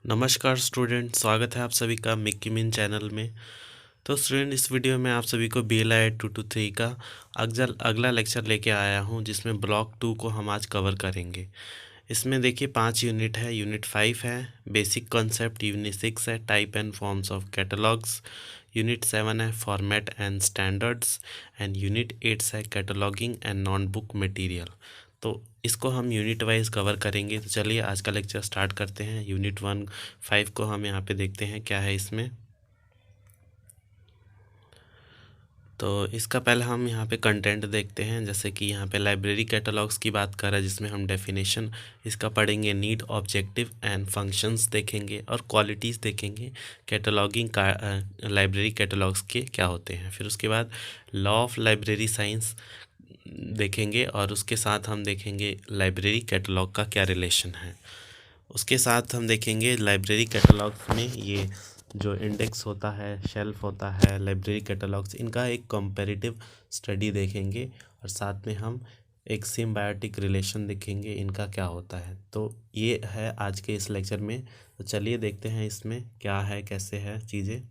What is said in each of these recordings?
नमस्कार स्टूडेंट, स्वागत है आप सभी का मिक्की मिन चैनल में। तो स्टूडेंट, इस वीडियो में आप सभी को BLI 223 का अगला लेक्चर लेके आया हूँ, जिसमें ब्लॉक 2 को हम आज कवर करेंगे। इसमें देखिए 5 यूनिट है। यूनिट 5 है बेसिक कॉन्सेप्ट, यूनिट 6 है type and forms of catalogues, unit 7 है format and standards, and unit 8 है cataloguing and non book material. तो इसको हम यूनिट वाइज कवर करेंगे। तो चलिए आज का लेक्चर स्टार्ट करते हैं। यूनिट 1 5 को हम यहाँ पे देखते हैं क्या है इसमें। तो इसका पहले हम यहाँ पे कंटेंट देखते हैं। जैसे कि यहाँ पे लाइब्रेरी कैटलॉग्स की बात कर रहा है, जिसमें हम डेफिनेशन इसका पढ़ेंगे, नीड, ऑब्जेक्टिव एंड फंक्शंस देखेंगे और क्वालिटीज़ देखेंगे। कैटलॉगिंग का लाइब्रेरी कैटलॉग्स के क्या होते हैं। फिर उसके बाद लॉ ऑफ लाइब्रेरी साइंस देखेंगे और उसके साथ हम देखेंगे लाइब्रेरी कैटलॉग का क्या रिलेशन है। उसके साथ हम देखेंगे लाइब्रेरी कैटलॉग्स में ये जो इंडेक्स होता है, शेल्फ होता है, लाइब्रेरी कैटलॉग्स, इनका एक कंपैरेटिव स्टडी देखेंगे और साथ में हम एक सिम्बायोटिक रिलेशन देखेंगे, इनका क्या होता है। तो ये है आज के इस लेक्चर में। तो चलिए देखते हैं इसमें क्या है, कैसे है चीज़ें।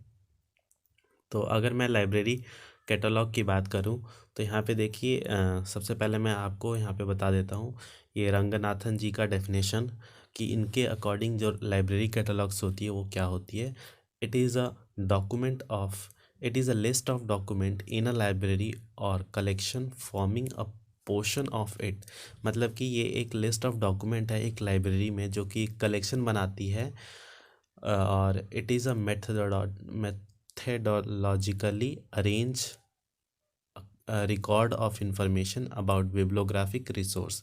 तो अगर मैं लाइब्रेरी कैटलॉग की बात करूं तो यहाँ पे देखिए, सबसे पहले मैं आपको यहाँ पे बता देता हूँ ये रंगनाथन जी का डेफिनेशन, कि इनके अकॉर्डिंग जो लाइब्रेरी कैटलॉग्स होती है वो क्या होती है। It is a document of it is a list of document in a library और collection forming a portion of it. मतलब कि ये एक लिस्ट ऑफ डॉक्यूमेंट है एक लाइब्रेरी में, जो कि कलेक्शन बनाती है। और it is a methodologically arrange a record of information about bibliographic resource।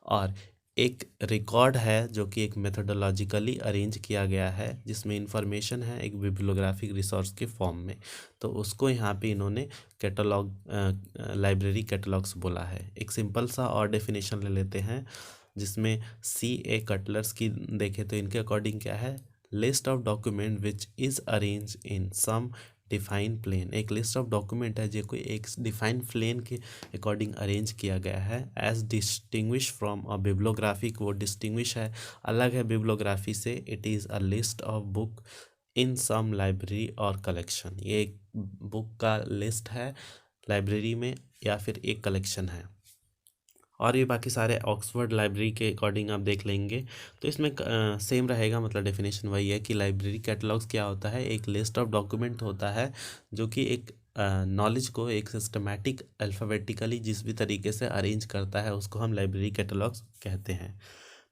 और एक रिकॉर्ड है जो कि एक मेथोडोलॉजिकली अरेंज किया गया है, जिसमें इंफॉर्मेशन है एक बिब्लियोग्राफिक रिसोर्स के फॉर्म में। तो उसको यहाँ पे इन्होंने कैटलॉग लाइब्रेरी कैटलॉग्स बोला है। एक सिंपल सा और डेफिनेशन ले लेते हैं, जिसमें C.A. कटलर्स की देखें तो इनके अकॉर्डिंग क्या है, list of document which is arrange in some define plan. एक लिस्ट ऑफ डॉक्यूमेंट है जो कोई एक डिफाइन प्लेन के अकॉर्डिंग अरेंज किया गया है, as distinguish from a bibliography. वो डिस्टिंग्विश है, अलग है बिब्लोग्राफी से। It is a list of book in some library और कलेक्शन। ये एक बुक का लिस्ट है लाइब्रेरी में या फिर एक कलेक्शन है। और ये बाकी सारे ऑक्सफोर्ड लाइब्रेरी के अकॉर्डिंग आप देख लेंगे तो इसमें सेम रहेगा। मतलब डेफिनेशन वही है कि लाइब्रेरी कैटलॉग्स क्या होता है, एक लिस्ट ऑफ डॉक्यूमेंट होता है जो कि एक नॉलेज को एक सिस्टमैटिक अल्फ़ाबेटिकली जिस भी तरीके से अरेंज करता है, उसको हम लाइब्रेरी कैटलॉग्स कहते हैं।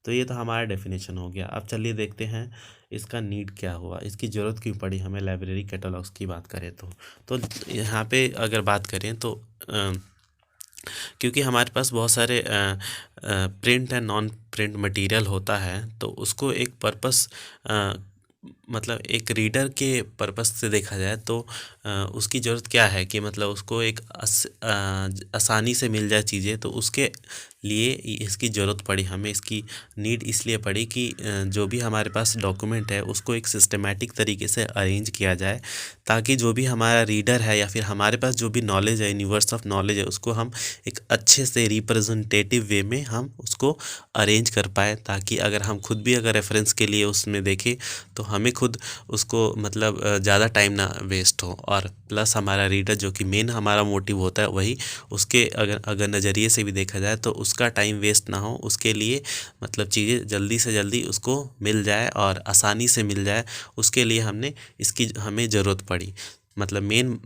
तो ये तो हमारा डेफिनेशन हो गया। अब चलिए देखते हैं इसका नीड क्या हुआ, इसकी ज़रूरत क्यों पड़ी हमें लाइब्रेरी कैटलॉग्स की बात करें तो यहाँ पे अगर बात करें तो क्योंकि हमारे पास बहुत सारे print and non print material होता है, तो उसको एक पर्पस, मतलब एक रीडर के पर्पस से देखा जाए तो उसकी ज़रूरत क्या है कि मतलब उसको एक आसानी से मिल जाए चीज़ें। तो उसके लिए इसकी ज़रूरत पड़ी हमें, इसकी नीड इसलिए पड़ी कि जो भी हमारे पास डॉक्यूमेंट है उसको एक सिस्टमैटिक तरीके से अरेंज किया जाए, ताकि जो भी हमारा रीडर है या फिर हमारे पास जो भी नॉलेज है, यूनिवर्स ऑफ नॉलेज है, उसको हम एक अच्छे से रिप्रेजेंटेटिव वे में हम उसको अरेंज कर पाए। ताकि अगर हम खुद भी अगर रेफरेंस के लिए उसमें देखें तो हमें खुद उसको मतलब ज़्यादा टाइम ना वेस्ट हो, और प्लस हमारा रीडर जो कि मेन हमारा मोटिव होता है वही, उसके अगर अगर नज़रिए से भी देखा जाए तो उसका टाइम वेस्ट ना हो, उसके लिए मतलब चीज़ें जल्दी से जल्दी उसको मिल जाए और आसानी से मिल जाए, उसके लिए इसकी हमें ज़रूरत पड़ी। मतलब मेन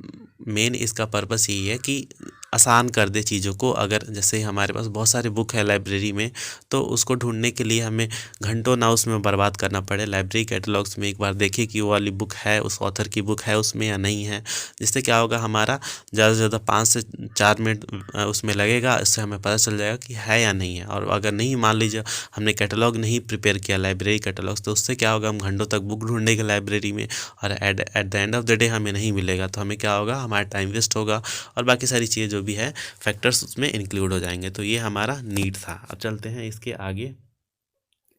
मेन इसका पर्पस यही है कि आसान कर दे चीज़ों को। अगर जैसे हमारे पास बहुत सारे बुक है लाइब्रेरी में, तो उसको ढूंढने के लिए हमें घंटों ना उसमें बर्बाद करना पड़े। लाइब्रेरी कैटलॉग्स में एक बार देखिए कि वो वाली बुक है, उस ऑथर की बुक है उसमें या नहीं है। जिससे क्या होगा, हमारा ज़्यादा से ज़्यादा 5 से 4 मिनट उसमें लगेगा, इससे हमें पता चल जाएगा कि है या नहीं है। और अगर नहीं, मान लीजिए हमने कैटलॉग नहीं प्रिपेयर किया लाइब्रेरी कैटलॉग्स, तो उससे क्या होगा, हम घंटों तक बुक ढूंढेंगे लाइब्रेरी में और at the end of the day हमें नहीं मिलेगा। तो हमें क्या होगा, हमारा टाइम वेस्ट होगा और बाकी सारी चीज़ें जो भी है फैक्टर्स उसमें इंक्लूड हो जाएंगे। तो ये हमारा नीड था। अब चलते हैं इसके आगे।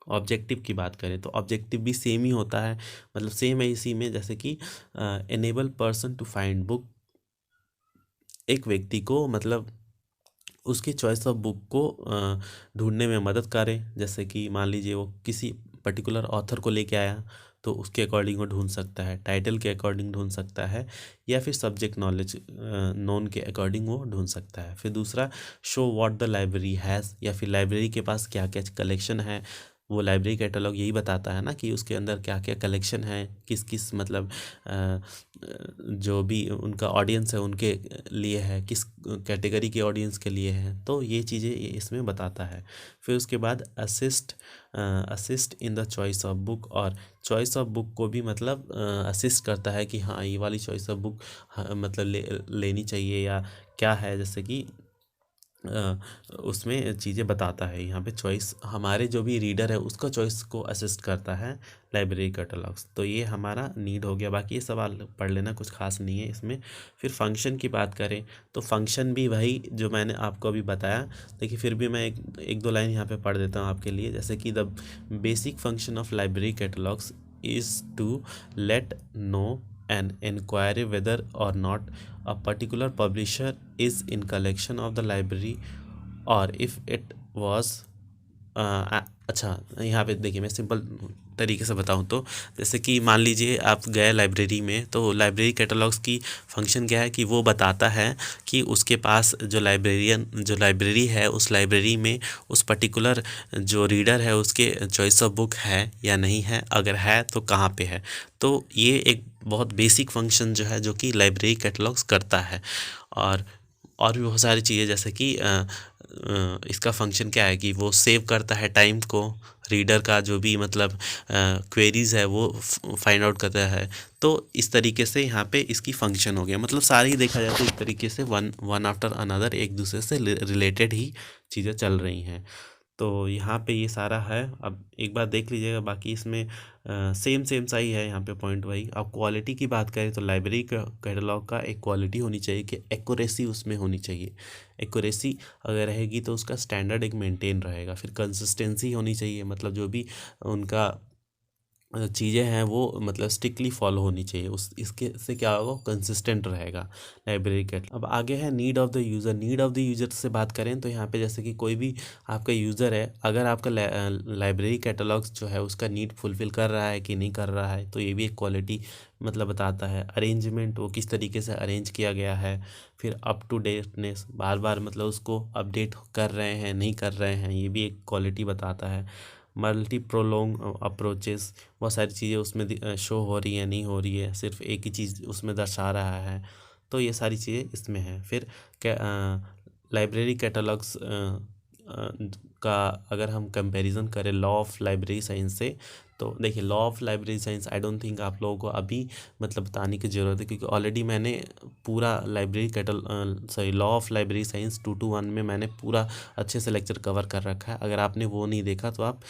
ऑब्जेक्टिव की बात करें तो ऑब्जेक्टिव भी सेम ही होता है, मतलब सेम है इसी में। जैसे कि enable person to find book, एक व्यक्ति को मतलब उसकी चॉइस ऑफ बुक को ढूंढने में मदद करें। जैसे कि मान लीजिए वो किसी पर्टिकुलर ऑथर को लेके आया तो उसके अकॉर्डिंग वो ढूंढ सकता है, टाइटल के अकॉर्डिंग ढूंढ सकता है, या फिर सब्जेक्ट नॉलेज नोन के अकॉर्डिंग वो ढूंढ सकता है। फिर दूसरा, show what the library has, या फिर लाइब्रेरी के पास क्या क्या कलेक्शन है। वो लाइब्रेरी कैटलॉग यही बताता है ना कि उसके अंदर क्या क्या कलेक्शन है, किस किस मतलब जो भी उनका ऑडियंस है उनके लिए है, किस कैटेगरी के ऑडियंस के लिए है, तो ये चीज़ें इसमें बताता है। फिर उसके बाद assist in the choice of book, और चॉइस ऑफ बुक को भी मतलब असिस्ट करता है कि हाँ ये वाली चॉइस ऑफ बुक मतलब लेनी चाहिए या क्या है, जैसे कि उसमें चीज़ें बताता है। यहाँ पे चॉइस हमारे जो भी रीडर है उसका चॉइस को असिस्ट करता है लाइब्रेरी कैटलॉग्स। तो ये हमारा नीड हो गया, बाकी ये सवाल पढ़ लेना, कुछ खास नहीं है इसमें। फिर फंक्शन की बात करें तो फंक्शन भी वही जो मैंने आपको अभी बताया। देखिए फिर भी मैं एक दो लाइन यहाँ पे पढ़ देता हूँ आपके लिए, जैसे कि the basic function of library catalogues is to let know an inquiry whether or not a particular publisher is in collection of the library, or if it was अच्छा यहाँ पे देखिए मैं सिंपल तरीके से बताऊँ तो, जैसे कि मान लीजिए आप गए लाइब्रेरी में, तो लाइब्रेरी कैटलॉग्स की फंक्शन क्या है कि वो बताता है कि उसके पास जो लाइब्रेरी है उस लाइब्रेरी में उस पर्टिकुलर जो रीडर है उसके चॉइस ऑफ बुक है या नहीं है, अगर है तो कहाँ पे है। तो ये एक बहुत बेसिक फंक्शन जो है जो कि लाइब्रेरी कैटलॉग्स करता है। और भी बहुत सारी चीज़ें, जैसे कि इसका फंक्शन क्या है कि वो सेव करता है टाइम को, रीडर का जो भी मतलब क्वेरीज़ है वो फाइंड आउट करता है। तो इस तरीके से यहाँ पे इसकी फंक्शन हो गया, मतलब सारी देखा जाए तो इस तरीके से वन आफ्टर अनदर एक दूसरे से रिलेटेड ही चीज़ें चल रही हैं। तो यहाँ पे ये सारा है, अब एक बार देख लीजिएगा, बाकी इसमें सेम सेम सा ही है यहाँ पे पॉइंट वही। अब क्वालिटी की बात करें तो लाइब्रेरी का कैटलॉग का एक क्वालिटी होनी चाहिए कि एक्यूरेसी उसमें होनी चाहिए। एक्यूरेसी अगर रहेगी तो उसका स्टैंडर्ड एक मेंटेन रहेगा। फिर कंसिस्टेंसी होनी चाहिए, मतलब जो भी उनका चीज़ें हैं वो मतलब स्ट्रिक्टली फॉलो होनी चाहिए, उस इसके से क्या होगा, कंसिस्टेंट रहेगा लाइब्रेरी कैटलॉग। अब आगे है need of the user. Need of the user से बात करें तो यहाँ पे जैसे कि कोई भी आपका यूज़र है, अगर आपका लाइब्रेरी कैटलॉग्स जो है उसका नीड फुलफ़िल कर रहा है कि नहीं कर रहा है, तो ये भी एक क्वालिटी मतलब बताता है। अरेंजमेंट, वो किस तरीके से अरेंज किया गया है। फिर अप टू डेटनेस, बार बार मतलब उसको अपडेट कर रहे हैं नहीं कर रहे हैं, ये भी एक क्वालिटी बताता है। मल्टी प्रोलोंग अप्रोचेस, बहुत सारी चीज़ें उसमें शो हो रही है नहीं हो रही है, सिर्फ एक ही चीज़ उसमें दर्शा रहा है, तो ये सारी चीज़ें इसमें हैं। फिर लाइब्रेरी कैटलॉग्स का अगर हम कंपैरिजन करें लॉ ऑफ लाइब्रेरी साइंस से, तो देखिए law of library science I don't think आप लोगों को अभी मतलब बताने की ज़रूरत है, क्योंकि ऑलरेडी मैंने पूरा लॉ ऑफ लाइब्रेरी साइंस 2:1 में मैंने पूरा अच्छे से लेक्चर कवर कर रखा है। अगर आपने वो नहीं देखा तो आप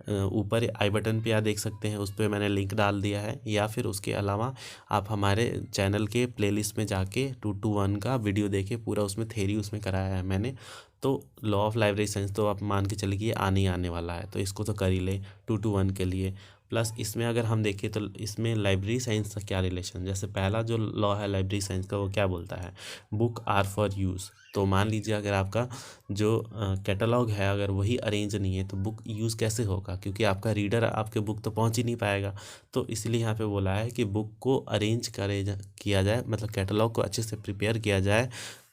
ऊपर आई बटन पे या देख सकते हैं, उस पर मैंने लिंक डाल दिया है, या फिर उसके अलावा आप हमारे चैनल के प्लेलिस्ट में जाके 2:1 का वीडियो देखे, पूरा उसमें थ्योरी उसमें कराया है मैंने। तो लॉ ऑफ लाइब्रेरी साइंस तो आप मान के चलिए कि आने ही आने वाला है, तो इसको तो कर ही ले 2:1 के लिए। प्लस इसमें अगर हम देखें तो इसमें लाइब्रेरी साइंस का क्या रिलेशन, जैसे पहला जो लॉ है लाइब्रेरी साइंस का वो क्या बोलता है, बुक आर फॉर यूज़। तो मान लीजिए अगर आपका जो कैटलॉग है अगर वही अरेंज नहीं है तो बुक यूज़ कैसे होगा, क्योंकि आपका रीडर आपके बुक तो पहुंच ही नहीं पाएगा। तो इसलिए यहाँ पे बोला है कि बुक को अरेंज किया जाए, मतलब कैटलॉग को अच्छे से प्रिपेयर किया जाए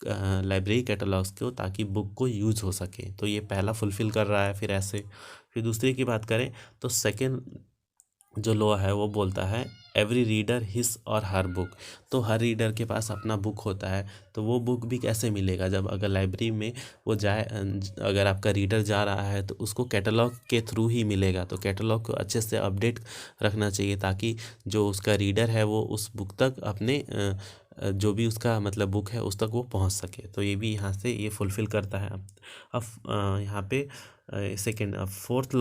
लाइब्रेरी कैटलॉग्स को, ताकि बुक को यूज़ हो सके। तो ये पहला फुलफ़िल कर रहा है। फिर ऐसे फिर दूसरे की बात करें तो सेकेंड जो लॉ है वो बोलता है एवरी रीडर हिस और हर बुक। तो हर रीडर के पास अपना बुक होता है, तो वो बुक भी कैसे मिलेगा, जब अगर लाइब्रेरी में वो जाए, अगर आपका रीडर जा रहा है तो उसको कैटलॉग के थ्रू ही मिलेगा। तो कैटलॉग को अच्छे से अपडेट रखना चाहिए, ताकि जो उसका रीडर है वो उस बुक तक अपने जो भी उसका मतलब बुक है उस तक वो पहुंच सके। तो ये भी यहाँ से ये फुलफ़िल करता है। अब यहाँ पे सेकेंड फोर्थ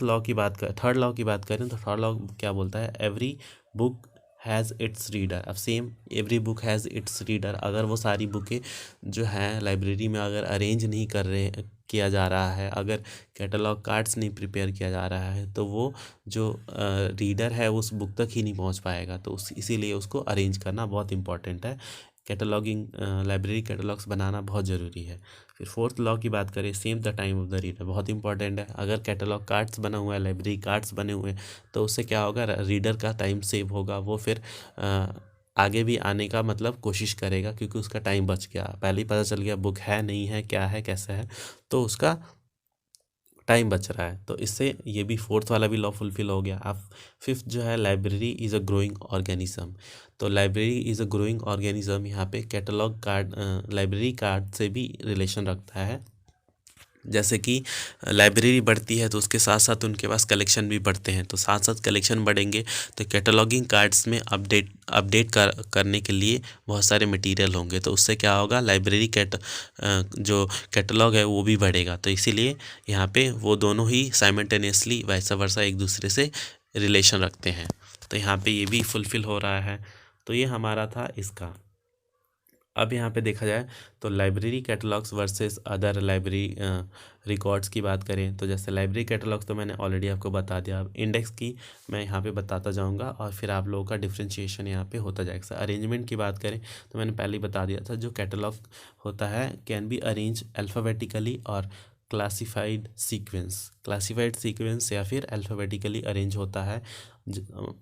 लॉ की बात कर थर्ड लॉ की बात करें तो थर्ड लॉ क्या बोलता है, every book has its reader. अब same every book has its reader, अगर वो सारी बुकें जो हैं लाइब्रेरी में अगर अरेंज नहीं किया जा रहा है, अगर कैटलॉग कार्ड्स नहीं प्रिपेयर किया जा रहा है, तो वो जो रीडर है उस बुक तक ही नहीं पहुंच पाएगा। तो इसीलिए उसको अरेंज करना बहुत इंपॉर्टेंट है। कैटलॉगिंग लाइब्रेरी कैटलॉग्स बनाना बहुत ज़रूरी है। फिर फोर्थ लॉ की बात करें, save the time of the reader, बहुत इंपॉर्टेंट है। अगर कैटलॉग कार्ड्स बना हुआ है, लाइब्रेरी कार्ड्स बने हुए हैं, तो उससे क्या होगा, रीडर का टाइम सेव होगा। वो फिर आगे भी आने का मतलब कोशिश करेगा, क्योंकि उसका टाइम बच गया, पहले ही पता चल गया बुक है नहीं है, क्या है कैसा है, तो उसका टाइम बच रहा है। तो इससे ये भी फोर्थ वाला भी लॉ फुलफिल हो गया। अब फिफ्थ जो है, library is a growing organism. तो library is a growing organism यहाँ पे कैटलॉग कार्ड, लाइब्रेरी कार्ड से भी रिलेशन रखता है। जैसे कि लाइब्रेरी बढ़ती है तो उसके साथ साथ उनके पास कलेक्शन भी बढ़ते हैं, तो साथ साथ कलेक्शन बढ़ेंगे तो कैटलॉगिंग कार्ड्स में अपडेट करने के लिए बहुत सारे मटेरियल होंगे, तो उससे क्या होगा, लाइब्रेरी जो कैटलॉग है वो भी बढ़ेगा। तो इसीलिए यहाँ पे वो दोनों ही साइमल्टेनियसली वैसा वर्सा एक दूसरे से रिलेशन रखते हैं। तो यहाँ पे ये भी फुलफिल हो रहा है। तो ये हमारा था इसका। अब यहाँ पे देखा जाए तो library catalogues versus other library records की बात करें, तो जैसे लाइब्रेरी कैटलॉग्स तो मैंने ऑलरेडी आपको बता दिया। अब इंडेक्स की मैं यहाँ पे बताता जाऊँगा और फिर आप लोगों का डिफ्रेंशिएशन यहाँ पे होता जाएगा। अरेंजमेंट की बात करें तो मैंने पहले ही बता दिया था, जो कैटलॉग होता है कैन बी अरेंज अल्फ़ाबेटिकली और क्लासिफाइड सीक्वेंस या फिर अल्फ़ाबेटिकली अरेंज होता है।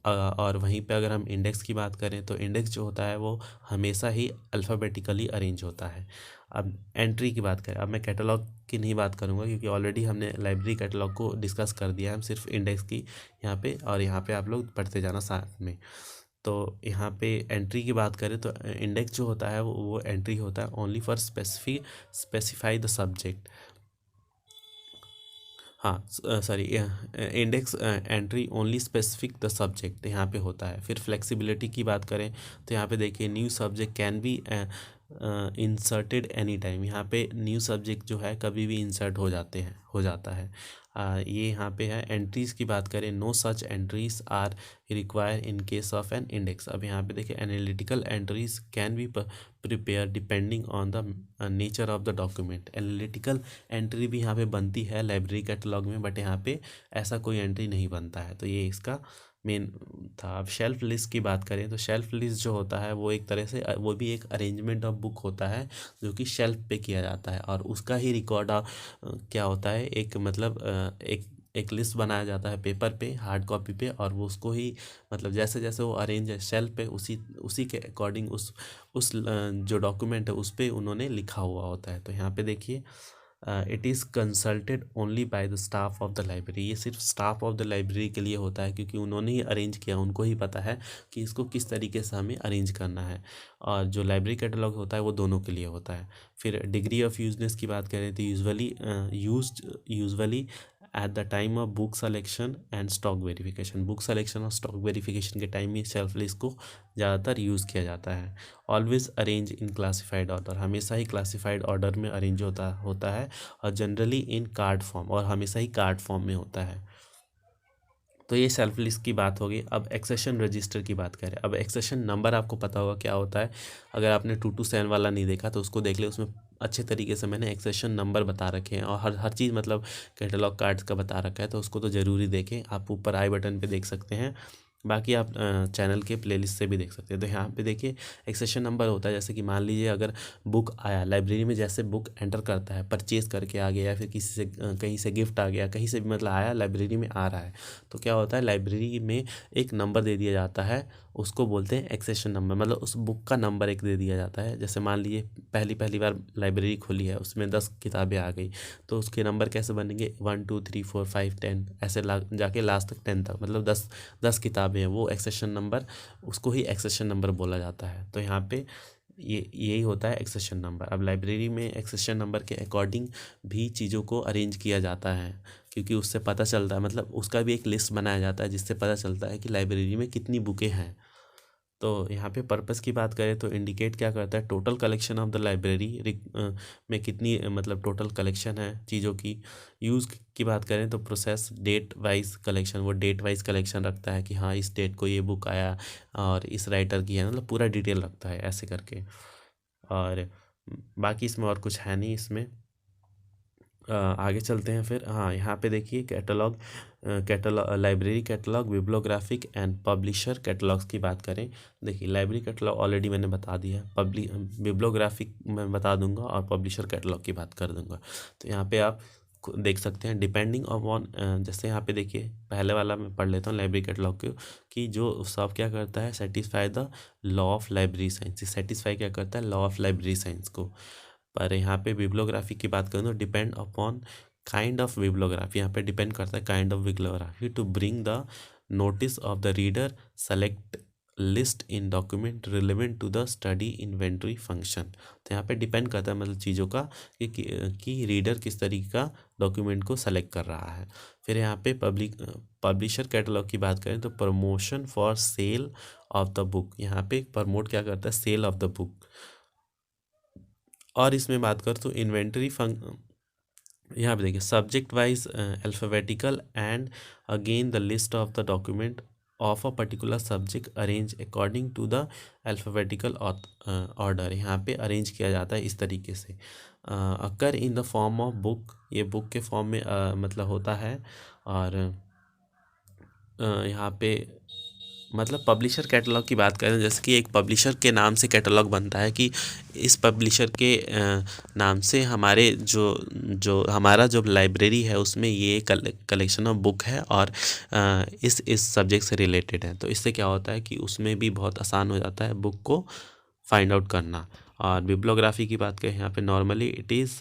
और वहीं पे अगर हम इंडेक्स की बात करें तो इंडेक्स जो होता है वो हमेशा ही अल्फ़ाबेटिकली अरेंज होता है। अब एंट्री की बात करें, अब मैं कैटलॉग की नहीं बात करूँगा क्योंकि ऑलरेडी हमने लाइब्रेरी कैटलॉग को डिस्कस कर दिया है। हम सिर्फ इंडेक्स की यहाँ पे, और यहाँ पे आप लोग पढ़ते जाना साथ में। तो यहाँ पे एंट्री की बात करें तो इंडेक्स जो होता है वो एंट्री होता है only for specify the subject. हाँ sorry, index entry only specific the subject यहाँ पे होता है। फिर फ्लेक्सिबिलिटी की बात करें तो यहाँ पे देखिए, new subject can be inserted any time. यहाँ पे न्यू सब्जेक्ट जो है कभी भी इंसर्ट हो जाता है। ये यहाँ पे है। एंट्रीज़ की बात करें, no such entries are require in case of an index. अब यहाँ पे देखिए, analytical entries can be prepare depending on the nature of the document. Analytical entry भी यहाँ पे बनती है लाइब्रेरी कैटलॉग में, बट यहाँ पे ऐसा कोई एंट्री नहीं बनता है। तो ये इसका मेन था। अब शेल्फ लिस्ट की बात करें तो शेल्फ लिस्ट जो होता है वो एक तरह से वो भी एक अरेंजमेंट ऑफ बुक होता है जो कि शेल्फ पे किया जाता है, और उसका ही रिकॉर्ड क्या होता है, एक मतलब एक लिस्ट बनाया जाता है पेपर पे, हार्ड कॉपी पे, और वो उसको ही मतलब जैसे जैसे वो अरेंज है शेल्फ पे, उसी उसी के अकॉर्डिंग जो डॉक्यूमेंट है उस पे उन्होंने लिखा हुआ होता है। तो यहाँ पे देखिए, it is consulted only by the staff of the library. ये सिर्फ स्टाफ ऑफ द लाइब्रेरी के लिए होता है, क्योंकि उन्होंने ही अरेंज किया, उनको ही पता है कि इसको किस तरीके से हमें अरेंज करना है। और जो लाइब्रेरी कैटलॉग होता है वो दोनों के लिए होता है। फिर डिग्री ऑफ यूजनेस की बात करें तो usually at the time of book selection and stock verification. Book selection और स्टॉक वेरिफिकेशन के टाइम में शेल्फ लिस्ट को ज़्यादातर यूज़ किया जाता है। Always arrange in classified order, हमेशा ही क्लासिफाइड ऑर्डर में अरेंज होता है, और जनरली इन कार्ड फॉर्म, और हमेशा ही कार्ड फॉर्म में होता है। तो ये सेल्फ लिस्ट की बात होगी। अब एक्सेशन रजिस्टर की बात करें। अब एक्सेशन नंबर आपको पता होगा क्या होता है, अगर आपने 2 to 7 वाला नहीं देखा तो उसको देख ले, उसमें अच्छे तरीके से मैंने एक्सेशन नंबर बता रखे हैं, और हर चीज़ मतलब कैटलॉग कार्ड्स का बता रखा है, तो उसको तो ज़रूरी देखें। आप ऊपर आई बटन पे देख सकते हैं, बाकी आप चैनल के प्लेलिस्ट से भी देख सकते हैं। तो यहाँ पे देखिए, एक्सेशन नंबर होता है, जैसे कि मान लीजिए अगर बुक आया लाइब्रेरी में, जैसे बुक एंटर करता है, परचेज़ करके आ गया या फिर किसी से कहीं से गिफ्ट आ गया, कहीं से भी मतलब आया, लाइब्रेरी में आ रहा है, तो क्या होता है, लाइब्रेरी में एक नंबर दे दिया जाता है, उसको बोलते हैं एक्सेशन नंबर। मतलब उस बुक का नंबर एक दे दिया जाता है। जैसे मान लीजिए पहली बार लाइब्रेरी खोली है, उसमें 10 किताबें आ गई, तो उसके नंबर कैसे बनेंगे, 1 2 3 4 5 10, ऐसे जाके लास्ट तक 10 तक, मतलब 10 किताबें हैं, वो एक्सेशन नंबर, उसको ही एक्सेशन नंबर बोला जाता है। तो यहाँ पे यही होता है एक्सेशन नंबर। अब लाइब्रेरी में एक्सेशन नंबर के अकॉर्डिंग भी चीज़ों को अरेंज किया जाता है, क्योंकि उससे पता चलता है, मतलब उसका भी एक लिस्ट बनाया जाता है जिससे पता चलता है कि लाइब्रेरी में कितनी बुकें हैं। तो यहाँ पे पर्पस की बात करें तो इंडिकेट क्या करता है, total collection of the library में कितनी मतलब टोटल कलेक्शन है चीज़ों की। यूज़ की बात करें तो प्रोसेस डेट वाइज कलेक्शन, वो डेट वाइज कलेक्शन रखता है कि हाँ इस डेट को ये बुक आया और इस राइटर की है, मतलब पूरा डिटेल रखता है ऐसे करके। और बाकी इसमें और कुछ है नहीं इसमें। आगे चलते हैं फिर। हाँ, यहाँ पे देखिए catalogue library catalogue, bibliographic and publisher catalogues की बात करें। देखिए लाइब्रेरी कैटलॉग ऑलरेडी मैंने बता दिया है, बिब्लियोग्राफिक मैं बता दूंगा और पब्लिशर कैटलॉग की बात कर दूंगा। तो यहाँ पे आप देख सकते हैं डिपेंडिंग अपॉन, जैसे यहाँ पे देखिए पहले वाला मैं पढ़ लेता हूँ लाइब्रेरी कैटलॉग को, कि जो सब क्या करता है, satisfy the law of library science. Satisfy क्या करता है, लॉ ऑफ लाइब्रेरी साइंस को। पर यहाँ पे बिब्लियोग्राफी की बात करूँ तो depend upon kind of bibliography, यहाँ पे डिपेंड करता है kind of bibliography to bring the notice of the reader select list in document relevant to the study inventory function. तो यहाँ पे डिपेंड करता है मतलब चीज़ों का कि रीडर किस तरीके का डॉक्यूमेंट को सेलेक्ट कर रहा है। फिर यहाँ पे पब्लिशर कैटलॉग की बात करें तो promotion for sale of the book, यहाँ पे प्रमोट क्या करता है, सेल ऑफ द बुक। और इसमें बात कर तो इन्वेंटरी यहाँ पे देखिए subject wise alphabetical and again the list of the document of a particular subject arrange according to the alphabetical order. यहाँ पे अरेंज किया जाता है इस तरीके से, occur in the form of book, ये बुक के फॉर्म में मतलब होता है। और यहाँ पे मतलब पब्लिशर कैटलॉग की बात करें, जैसे कि एक पब्लिशर के नाम से कैटलॉग बनता है कि इस पब्लिशर के नाम से हमारे जो हमारा जो लाइब्रेरी है उसमें ये कलेक्शन ऑफ बुक है और इस सब्जेक्ट से रिलेटेड है। तो इससे क्या होता है कि उसमें भी बहुत आसान हो जाता है बुक को फाइंड आउट करना। और बिब्लियोग्राफी की बात करें यहाँ पे normally it is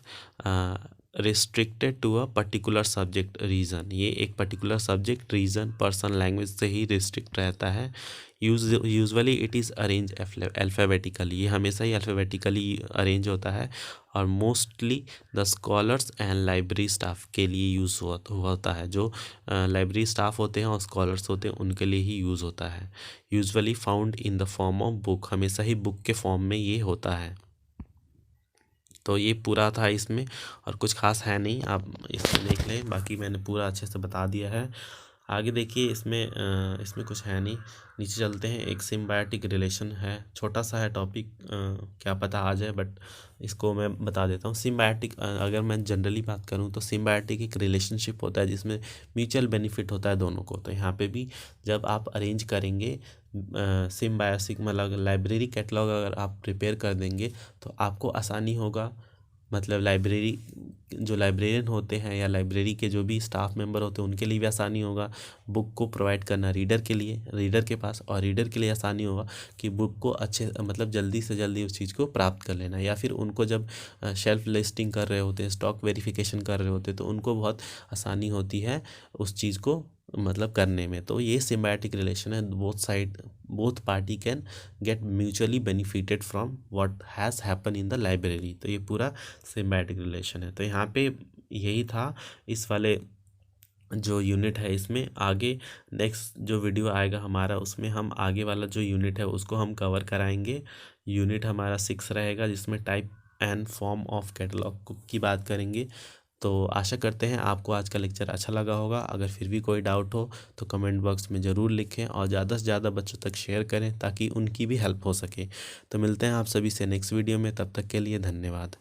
restricted to a particular subject region, ये एक particular subject region person language से ही रिस्ट्रिक्ट रहता है। Usually it is arrange alphabetically, ये हमेशा ही अल्फ़ाबेटिकली अरेंज होता है। और mostly the scholars and library staff के लिए यूज़ होता है, जो लाइब्रेरी स्टाफ होते हैं और स्कॉलर्स होते हैं उनके लिए ही यूज़ होता है। Usually found in the form of book, हमेशा ही बुक के फॉर्म में ये होता है। तो ये पूरा था इसमें, और कुछ खास है नहीं, आप इसमें देख लें, बाकी मैंने पूरा अच्छे से बता दिया है। आगे देखिए इसमें कुछ है नहीं, नीचे चलते हैं। एक सिम्बायोटिक रिलेशन है, छोटा सा है टॉपिक, क्या पता आ जाए, बट इसको मैं बता देता हूँ। सिम्बायोटिक अगर मैं जनरली बात करूँ तो सिम्बायोटिक एक रिलेशनशिप होता है जिसमें म्यूचुअल बेनिफिट होता है दोनों को। तो यहाँ पे भी जब आप अरेंज करेंगे सिम्बायोसिक मतलब लाइब्रेरी कैटलॉग अगर आप प्रिपेयर कर देंगे तो आपको आसानी होगा, मतलब लाइब्रेरी जो लाइब्रेरियन होते हैं या लाइब्रेरी के जो भी स्टाफ मेंबर होते हैं उनके लिए भी आसानी होगा बुक को प्रोवाइड करना रीडर के लिए, रीडर के पास, और रीडर के लिए आसानी होगा कि बुक को अच्छे मतलब जल्दी से जल्दी उस चीज़ को प्राप्त कर लेना। या फिर उनको जब शेल्फ लिस्टिंग कर रहे होते हैं, स्टॉक वेरिफिकेशन कर रहे होते हैं, तो उनको बहुत आसानी होती है उस चीज़ को मतलब करने में। तो ये सिम्बायोटिक रिलेशन है, both party can get mutually benefited from what has happen in the library. तो ये पूरा सिम्बायोटिक रिलेशन है। तो यहाँ पे यही था इस वाले जो यूनिट है इसमें। आगे नेक्स्ट जो वीडियो आएगा हमारा उसमें हम आगे वाला जो यूनिट है उसको हम कवर कराएंगे। यूनिट हमारा 6 रहेगा जिसमें type and form of catalogue की बात करेंगे। तो आशा करते हैं आपको आज का लेक्चर अच्छा लगा होगा। अगर फिर भी कोई डाउट हो तो कमेंट बॉक्स में ज़रूर लिखें और ज़्यादा से ज़्यादा बच्चों तक शेयर करें ताकि उनकी भी हेल्प हो सके। तो मिलते हैं आप सभी से नेक्स्ट वीडियो में, तब तक के लिए धन्यवाद।